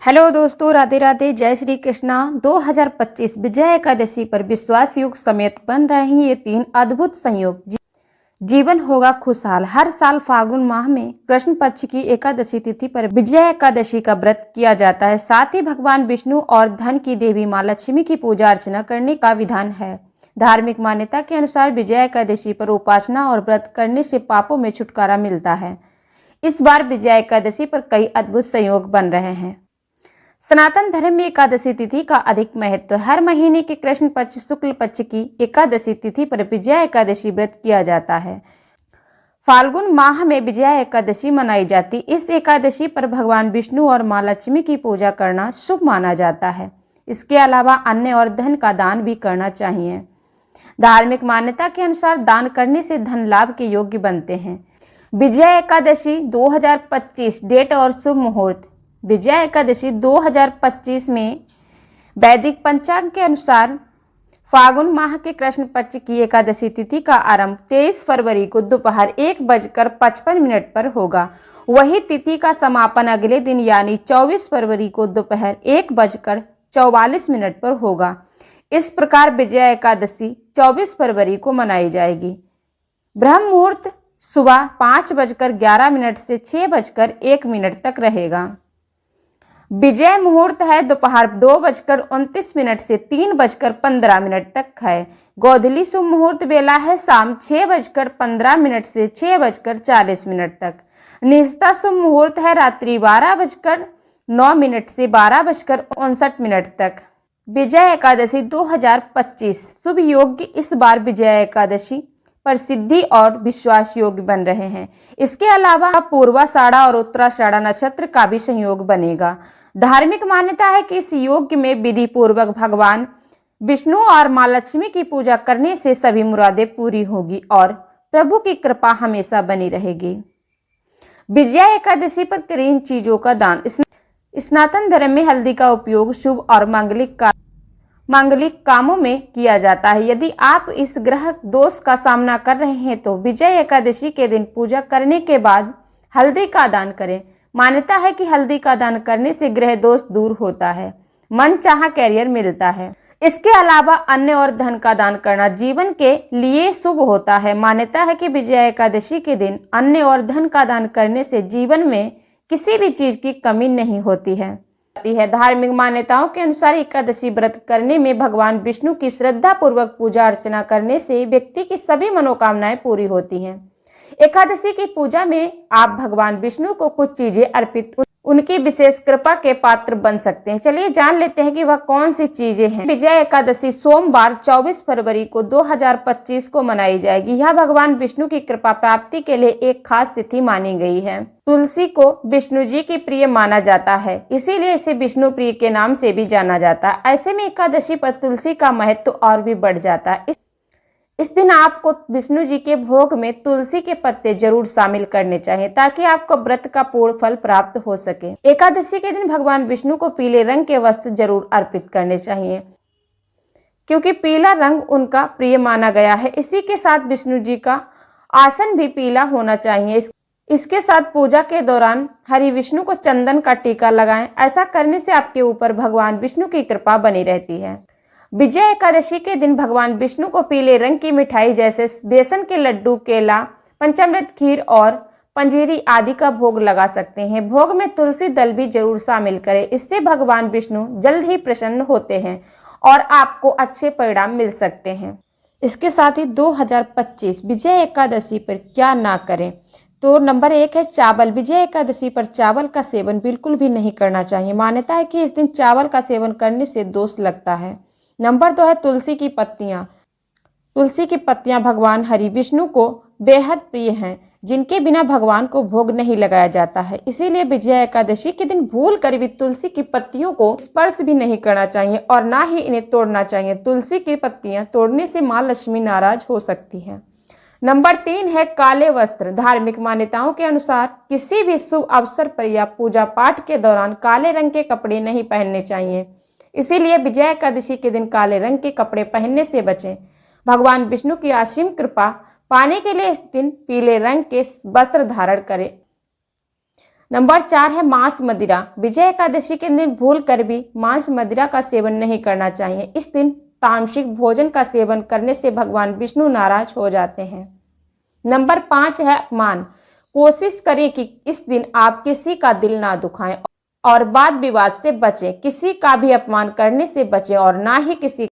Hello दोस्तों, राधे राधे, जय श्री कृष्णा। 2025 विजय एकादशी पर विश्वास योग समेत बन रहे हैं ये 3 अद्भुत संयोग। जीवन होगा खुशहाल। हर साल फागुन माह में कृष्ण पक्ष की एकादशी तिथि पर विजय एकादशी का व्रत किया जाता है। साथ ही भगवान विष्णु और धन की देवी माँ लक्ष्मी की पूजा अर्चना करने का विधान है। धार्मिक मान्यता के अनुसार विजय एकादशी पर उपासना और व्रत करने से पापों में छुटकारा मिलता है। इस बार विजय एकादशी पर कई अद्भुत संयोग बन रहे हैं। सनातन धर्म में एकादशी तिथि का अधिक महत्व। हर महीने के कृष्ण पक्ष शुक्ल पक्ष की एकादशी तिथि पर विजया एकादशी व्रत किया जाता है। फाल्गुन माह में विजया एकादशी मनाई जाती। इस एकादशी पर भगवान विष्णु और माँ लक्ष्मी की पूजा करना शुभ माना जाता है। इसके अलावा अन्न और धन का दान भी करना चाहिए। धार्मिक मान्यता के अनुसार दान करने से धन लाभ के योग्य बनते हैं। विजया एकादशी 2025 डेट और शुभ मुहूर्त। विजया एकादशी 2025 में वैदिक पंचांग के अनुसार फागुन माह के कृष्ण पक्ष की एकादशी तिथि का आरंभ 23 फरवरी को दोपहर 1:55 पर होगा। वही तिथि का समापन अगले दिन यानी 24 फरवरी को दोपहर 1:44 पर होगा। इस प्रकार विजया एकादशी 24 फरवरी को मनाई जाएगी। ब्रह्म मुहूर्त सुबह 5:11 से 6:01 तक रहेगा। विजय मुहूर्त है दोपहर 2:29 से 3:15 तक है। गोधूली शुभ मुहूर्त बेला है शाम 6:15 से 6:40 तक। निस्ता शुभ मुहूर्त है रात्रि 12:09 से 12:59 तक। विजय एकादशी 2025 शुभ योग। इस बार विजय एकादशी पर सिद्धि और विश्वास योग बन रहे हैं। इसके अलावा पूर्वाषाढ़ा और उत्तराषाढ़ा नक्षत्र का भी संयोग बनेगा। धार्मिक मान्यता है कि इस योग में विधि पूर्वक भगवान विष्णु और माँ लक्ष्मी की पूजा करने से सभी मुरादें पूरी होगी और प्रभु की कृपा हमेशा बनी रहेगी। विजया एकादशी पर करीन चीजों का दान। सनातन धर्म में हल्दी का उपयोग शुभ और मांगलिक कामों में किया जाता है। यदि आप इस ग्रह दोष का सामना कर रहे हैं तो विजय एकादशी के दिन पूजा करने के बाद हल्दी का दान करें। मान्यता है कि हल्दी का दान करने से ग्रह दोष दूर होता है, मन चाहा कैरियर मिलता है। इसके अलावा अन्न और धन का दान करना जीवन के लिए शुभ होता है। मान्यता है कि विजय एकादशी के दिन अन्न और धन का दान करने से जीवन में किसी भी चीज की कमी नहीं होती है। धार्मिक मान्यताओं के अनुसार एकादशी व्रत करने में भगवान विष्णु की श्रद्धा पूर्वक पूजा अर्चना करने से व्यक्ति की सभी मनोकामनाएं पूरी होती हैं। एकादशी की पूजा में आप भगवान विष्णु को कुछ चीजें अर्पित उनकी विशेष कृपा के पात्र बन सकते हैं। चलिए जान लेते हैं कि वह कौन सी चीजें हैं। विजय एकादशी सोमवार 24 फरवरी को 2025 को मनाई जाएगी। यह भगवान विष्णु की कृपा प्राप्ति के लिए एक खास तिथि मानी गई है। तुलसी को विष्णु जी की प्रिय माना जाता है, इसीलिए इसे विष्णु प्रिय के नाम से भी जाना जाता है। ऐसे में एकादशी पर तुलसी का महत्व और भी बढ़ जाता है। इस दिन आपको विष्णु जी के भोग में तुलसी के पत्ते जरूर शामिल करने चाहिए ताकि आपको व्रत का पूर्ण फल प्राप्त हो सके। एकादशी के दिन भगवान विष्णु को पीले रंग के वस्त्र जरूर अर्पित करने चाहिए क्योंकि पीला रंग उनका प्रिय माना गया है। इसी के साथ विष्णु जी का आसन भी पीला होना चाहिए। इसके साथ पूजा के दौरान हरि विष्णु को चंदन का टीका लगाएं। ऐसा करने से आपके ऊपर भगवान विष्णु की कृपा बनी रहती है। विजय एकादशी के दिन भगवान विष्णु को पीले रंग की मिठाई जैसे बेसन के लड्डू, केला, पंचामृत, खीर और पंजीरी आदि का भोग लगा सकते हैं। भोग में तुलसी दल भी जरूर शामिल करें। इससे भगवान विष्णु जल्द ही प्रसन्न होते हैं और आपको अच्छे परिणाम मिल सकते हैं। इसके साथ ही 2025 विजय एकादशी पर क्या ना करें, तो नंबर 1 है चावल। विजय एकादशी पर चावल का सेवन बिल्कुल भी नहीं करना चाहिए। मान्यता है कि इस दिन चावल का सेवन करने से दोष लगता है। नंबर 2 है तुलसी की पत्तियां। तुलसी की पत्तियां भगवान हरि विष्णु को बेहद प्रिय हैं, जिनके बिना भगवान को भोग नहीं लगाया जाता है। इसीलिए विजया एकादशी के दिन भूल कर भी तुलसी की पत्तियों को स्पर्श भी नहीं करना चाहिए और ना ही इन्हें तोड़ना चाहिए। तुलसी की पत्तियां तोड़ने से माँ लक्ष्मी नाराज हो सकती है। नंबर 3 है काले वस्त्र। धार्मिक मान्यताओं के अनुसार किसी भी शुभ अवसर पर या पूजा पाठ के दौरान काले रंग के कपड़े नहीं पहनने चाहिए। इसीलिए विजय एकादशी के दिन काले रंग के कपड़े पहनने से बचें। भगवान विष्णु की असीम कृपा पाने के लिए इस दिन पीले रंग के वस्त्र धारण करें। नंबर 4 है मांस मदिरा। विजय एकादशी के दिन भूल कर भी मांस मदिरा का सेवन नहीं करना चाहिए। इस दिन तामसिक भोजन का सेवन करने से भगवान विष्णु नाराज हो जाते हैं। नंबर 5 है अपमान। कोशिश करें कि इस दिन आप किसी का दिल ना दुखाएं और वाद विवाद से बचें। किसी का भी अपमान करने से बचें और ना ही किसी